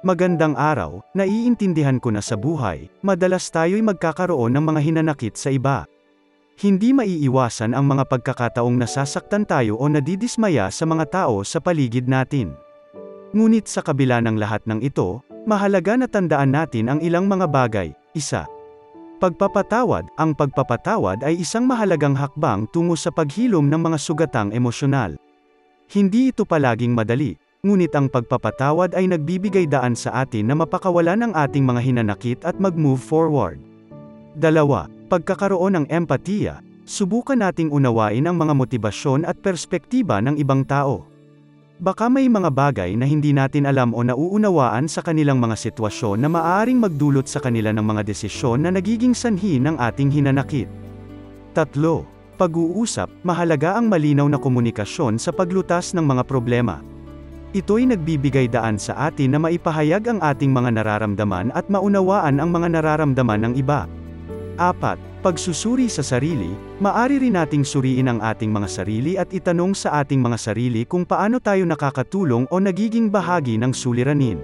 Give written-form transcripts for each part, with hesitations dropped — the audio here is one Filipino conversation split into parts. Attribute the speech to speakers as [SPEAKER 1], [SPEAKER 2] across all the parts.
[SPEAKER 1] Magandang araw, naiintindihan ko na sa buhay, madalas tayo'y magkakaroon ng mga hinanakit sa iba. Hindi maiiwasan ang mga pagkakataong nasasaktan tayo o nadidismaya sa mga tao sa paligid natin. Ngunit sa kabila ng lahat ng ito, mahalaga na tandaan natin ang ilang mga bagay. 1. Pagpapatawad. Ang pagpapatawad ay isang mahalagang hakbang tungo sa paghilom ng mga sugatang emosyonal. Hindi ito palaging madali. Ngunit ang pagpapatawad ay nagbibigay daan sa atin na mapakawalan ang ating mga hinanakit at mag-move forward. 2. Pagkakaroon ng empatiya. Subukan nating unawain ang mga motibasyon at perspektiba ng ibang tao. Baka may mga bagay na hindi natin alam o nauunawaan sa kanilang mga sitwasyon na maaaring magdulot sa kanila ng mga desisyon na nagiging sanhi ng ating hinanakit. 3. Pag-uusap. Mahalaga ang malinaw na komunikasyon sa paglutas ng mga problema. Ito'y nagbibigay daan sa atin na maipahayag ang ating mga nararamdaman at maunawaan ang mga nararamdaman ng iba. 4. Pagsusuri sa sarili. Maari rin nating suriin ang ating mga sarili at itanong sa ating mga sarili kung paano tayo nakakatulong o nagiging bahagi ng suliranin.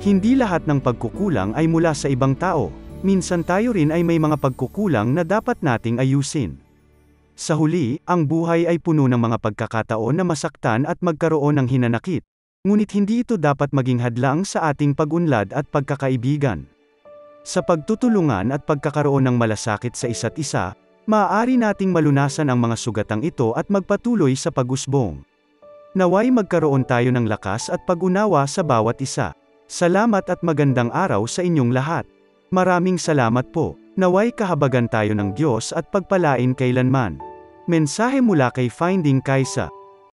[SPEAKER 1] Hindi lahat ng pagkukulang ay mula sa ibang tao. Minsan tayo rin ay may mga pagkukulang na dapat nating ayusin. Sa huli, ang buhay ay puno ng mga pagkakataon na masaktan at magkaroon ng hinanakit. Ngunit hindi ito dapat maging hadlang sa ating pag-unlad at pagkakaibigan. Sa pagtutulungan at pagkakaroon ng malasakit sa isa't isa, maaari nating malunasan ang mga sugatang ito at magpatuloy sa pag-usbong. Naway magkaroon tayo ng lakas at pag-unawa sa bawat isa. Salamat at magandang araw sa inyong lahat. Maraming salamat po. Naway kahabagan tayo ng Diyos at pagpalain kailanman. Mensahe mula kay Finding Kaisa.